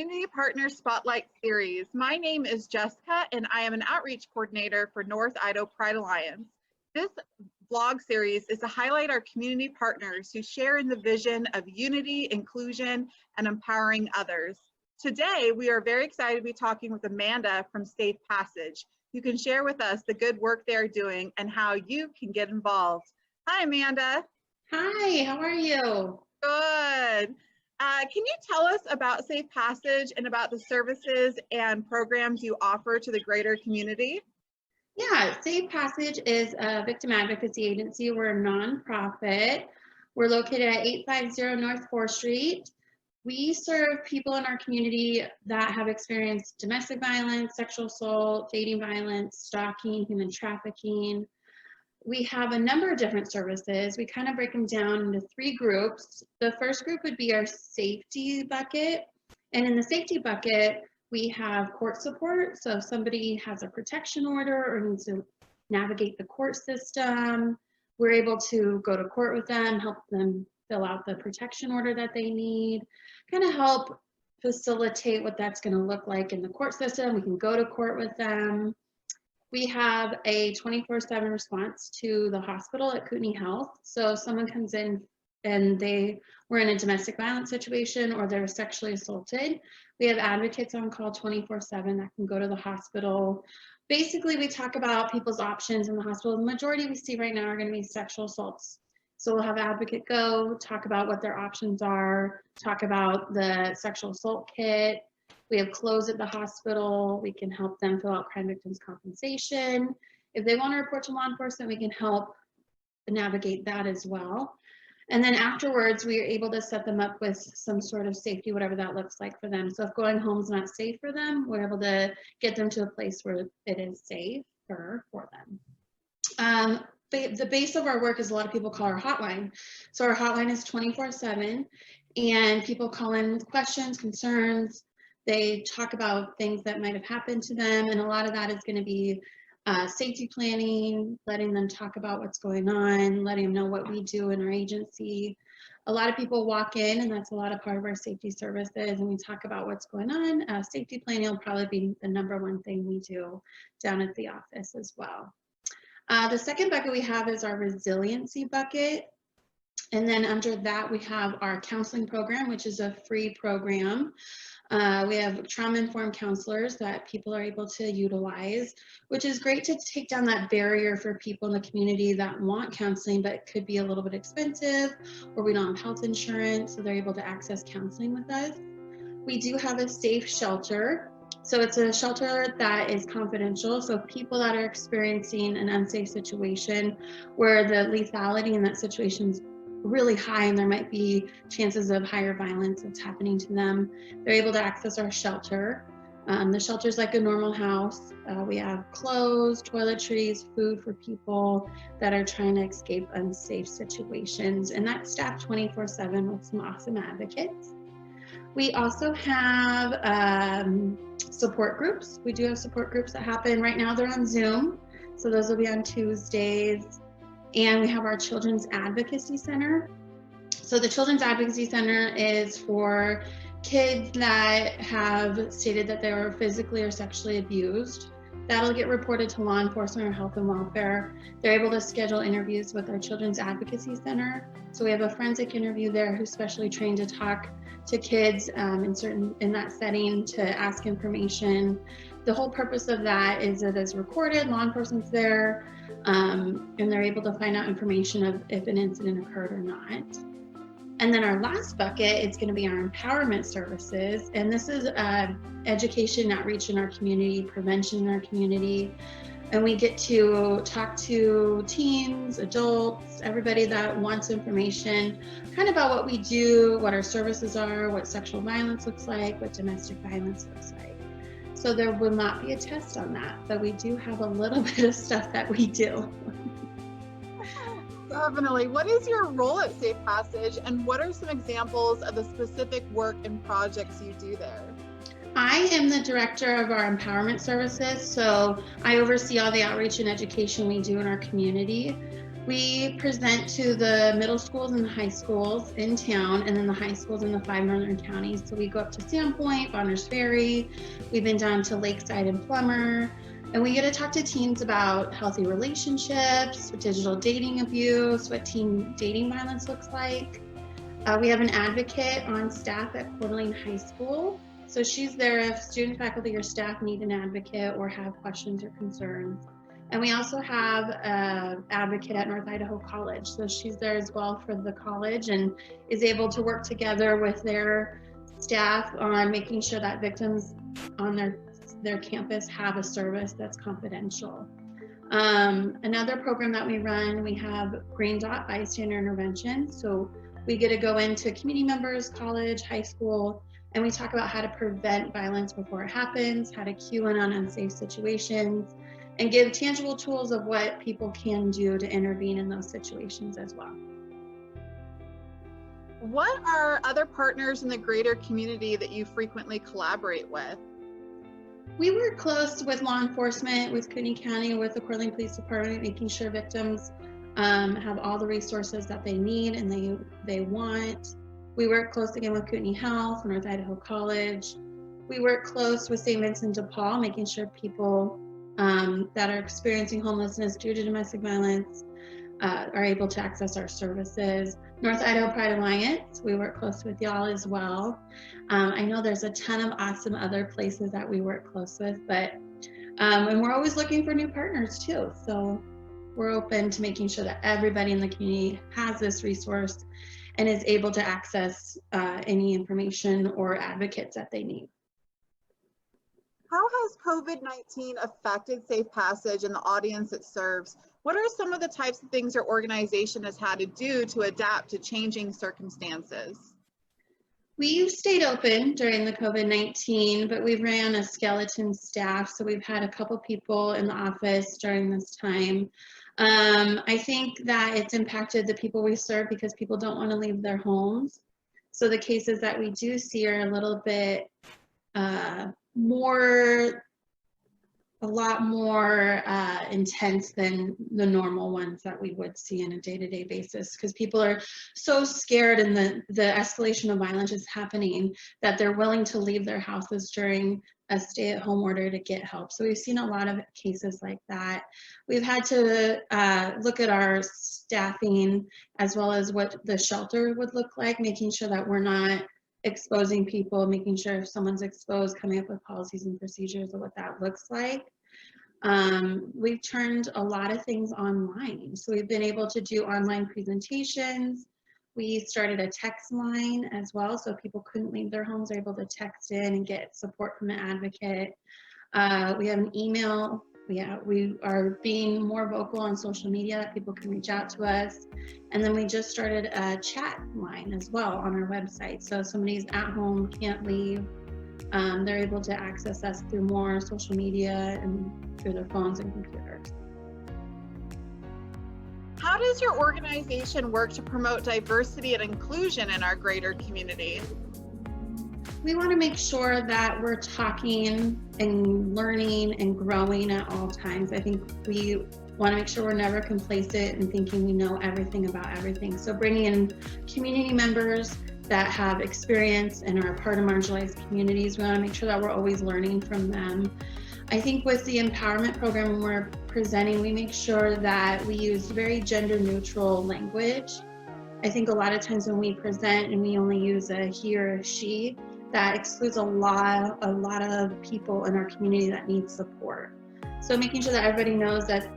Community Partner Spotlight Series. My name is Jessica, and I am an outreach coordinator for North Idaho Pride Alliance. This vlog series is to highlight our community partners who share in the vision of unity, inclusion, and empowering others. Today, we are very excited to be talking with Amanda from Safe Passage, who can share with us the good work they are doing and how you can get involved. Hi, Amanda. Hi, how are you? Good. Can you tell us about Safe Passage and about the services and programs you offer to the greater community? Yeah, Safe Passage is a victim advocacy agency. We're a nonprofit. We're located at 850 North 4th Street. We serve people in our community that have experienced domestic violence, sexual assault, dating violence, stalking, human trafficking. We have a number of different services. We kind of break them down into 3 groups. The first group would be our safety bucket. And in the safety bucket, we have court support. So if somebody has a protection order or needs to navigate the court system, we're able to go to court with them, help them fill out the protection order that they need, kind of help facilitate what that's going to look like in the court system. We can go to court with them. We have a 24/7 response to the hospital at Kootenai Health. So if someone comes in and they were in a domestic violence situation or they're sexually assaulted, we have advocates on call 24/7 that can go to the hospital. Basically, we talk about people's options in the hospital. The majority we see right now are going to be sexual assaults. So we'll have an advocate go, talk about what their options are, talk about the sexual assault kit. We have clothes at the hospital. We can help them fill out crime victims compensation. If they want to report to law enforcement, we can help navigate that as well. And then afterwards, we are able to set them up with some sort of safety, whatever that looks like for them. So if going home is not safe for them, we're able to get them to a place where it is safe for them. The base of our work is a lot of people call our hotline. So our hotline is 24/7, and people call in with questions, concerns. They talk about things that might have happened to them, and a lot of that is going to be safety planning, letting them talk about what's going on, letting them know what we do in our agency. A lot of people walk in, and that's a lot of part of our safety services, and we talk about what's going on. Safety planning will probably be the #1 thing we do down at the office as well. The second bucket we have is our resiliency bucket. And then under that, we have our counseling program, which is a free program. We have trauma-informed counselors that people are able to utilize, which is great to take down that barrier for people in the community that want counseling, but it could be a little bit expensive, or we don't have health insurance, so they're able to access counseling with us. We do have a safe shelter. So it's a shelter that is confidential. So people that are experiencing an unsafe situation where the lethality in that situation is really high and there might be chances of higher violence that's happening to them, they're able to access our shelter. The shelter is like a normal house. We have clothes, toiletries, food for people that are trying to escape unsafe situations, and that's staffed 24/7 with some awesome advocates. We also have support groups. We do have support groups that happen right now. They're on Zoom, so those will be on Tuesdays. And we have our Children's Advocacy Center. So the Children's Advocacy Center is for kids that have stated that they were physically or sexually abused. That'll get reported to law enforcement or health and welfare. They're able to schedule interviews with our Children's Advocacy Center. So we have a forensic interview there who's specially trained to talk to kids in that setting to ask information. The whole purpose of that is it is recorded, law enforcement's there, and they're able to find out information of if an incident occurred or not. And then our last bucket is going to be our empowerment services, and this is education, outreach in our community, prevention in our community, and we get to talk to teens, adults, everybody that wants information kind of about what we do, what our services are, what sexual violence looks like, what domestic violence looks like. So there will not be a test on that, but we do have a little bit of stuff that we do. Definitely. What is your role at Safe Passage, and what are some examples of the specific work and projects you do there? I am the director of our empowerment services, so I oversee all the outreach and education we do in our community. We present to the middle schools and the high schools in town, and then the high schools in the 5 northern counties. So we go up to Sandpoint, Bonners Ferry, we've been down to Lakeside and Plummer, and we get to talk to teens about healthy relationships, digital dating abuse, what teen dating violence looks like. We have an advocate on staff at Coeur d'Alene High School. So she's there if student, faculty, or staff need an advocate or have questions or concerns. And we also have an advocate at North Idaho College. So she's there as well for the college and is able to work together with their staff on making sure that victims on their campus have a service that's confidential. Another program that we run, we have Green Dot Bystander Intervention. So we get to go into community members, college, high school, and we talk about how to prevent violence before it happens, how to cue in on unsafe situations, and give tangible tools of what people can do to intervene in those situations as well. What are other partners in the greater community that you frequently collaborate with? We work close with law enforcement, with Kootenai County, with the Coeur d'Alene Police Department, making sure victims have all the resources that they need and they want. We work close again with Kootenai Health, North Idaho College. We work close with St. Vincent de Paul, making sure people that are experiencing homelessness due to domestic violence are able to access our services. North Idaho Pride Alliance, we work close with y'all as well. I know there's a ton of awesome other places that we work close with, but and we're always looking for new partners too. So we're open to making sure that everybody in the community has this resource and is able to access any information or advocates that they need. How has COVID-19 affected Safe Passage and the audience it serves? What are some of the types of things your organization has had to do to adapt to changing circumstances? We've stayed open during the COVID-19, but we ran a skeleton staff. So we've had a couple people in the office during this time. I think that it's impacted the people we serve because people don't want to leave their homes. So the cases that we do see are a little bit a lot more intense than the normal ones that we would see on a day-to-day basis, because people are so scared and the escalation of violence is happening that they're willing to leave their houses during a stay-at-home order to get help. So we've seen a lot of cases like that. We've had to look at our staffing as well as what the shelter would look like, making sure that we're not exposing people, making sure if someone's exposed, coming up with policies and procedures of what that looks like. We've turned a lot of things online. So we've been able to do online presentations. We started a text line as well, so people couldn't leave their homes, they're able to text in and get support from an advocate. We have an email. We are being more vocal on social media. People can reach out to us. And then we just started a chat line as well on our website. So if somebody's at home, can't leave, they're able to access us through more social media and through their phones and computers. How does your organization work to promote diversity and inclusion in our greater community? We want to make sure that we're talking and learning and growing at all times. I think we want to make sure we're never complacent and thinking we know everything about everything. So bringing in community members that have experience and are a part of marginalized communities, we want to make sure that we're always learning from them. I think with the empowerment program when we're presenting, we make sure that we use very gender neutral language. I think a lot of times when we present and we only use a he or a she, that excludes a lot of people in our community that need support. So making sure that everybody knows that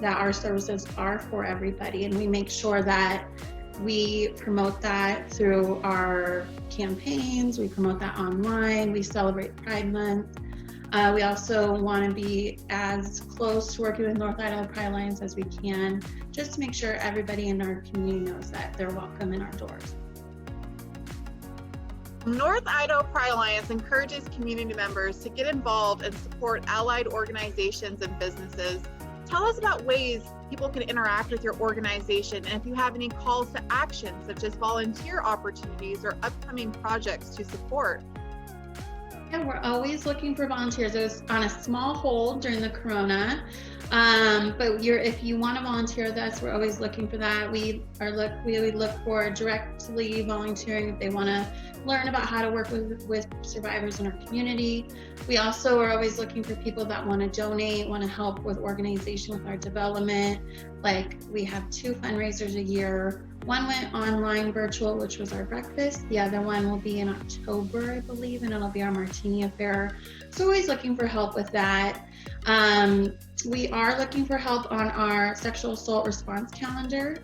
our services are for everybody, and we make sure that we promote that through our campaigns, we promote that online, we celebrate Pride Month. We also want to be as close to working with North Idaho Pride Alliance as we can, just to make sure everybody in our community knows that they're welcome in our doors. North Idaho Pride Alliance encourages community members to get involved and support allied organizations and businesses. Tell us about ways people can interact with your organization, and if you have any calls to action, such as volunteer opportunities or upcoming projects to support. Yeah, we're always looking for volunteers. It was on a small hold during the corona, But if you want to volunteer with us, we're always looking for that. We look for directly volunteering if they want to learn about how to work with survivors in our community. We also are always looking for people that want to donate, want to help with organization with our development. Like, we have 2 fundraisers a year. One went online virtual, which was our breakfast. The other one will be in October, I believe, and it'll be our martini affair. So always looking for help with that. We are looking for help on our sexual assault response calendar.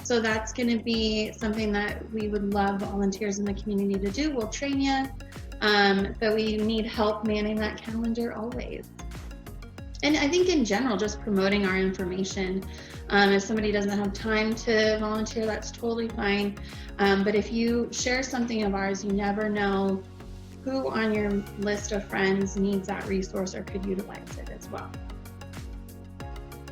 So that's going to be something that we would love volunteers in the community to do. We'll train you, but we need help manning that calendar always. And I think in general, just promoting our information. If somebody doesn't have time to volunteer, that's totally fine. But if you share something of ours, you never know who on your list of friends needs that resource or could utilize it as well.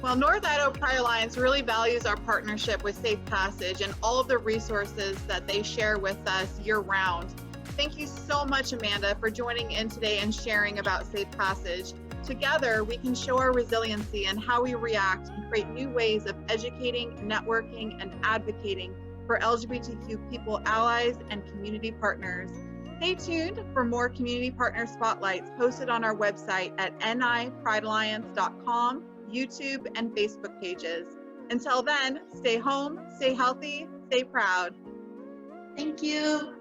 Well, North Idaho Pride Alliance really values our partnership with Safe Passage and all of the resources that they share with us year-round. Thank you so much, Amanda, for joining in today and sharing about Safe Passage. Together, we can show our resiliency and how we react and create new ways of educating, networking, and advocating for LGBTQ people, allies, and community partners. Stay tuned for more community partner spotlights posted on our website at nipridealliance.com, YouTube, and Facebook pages. Until then, stay home, stay healthy, stay proud. Thank you.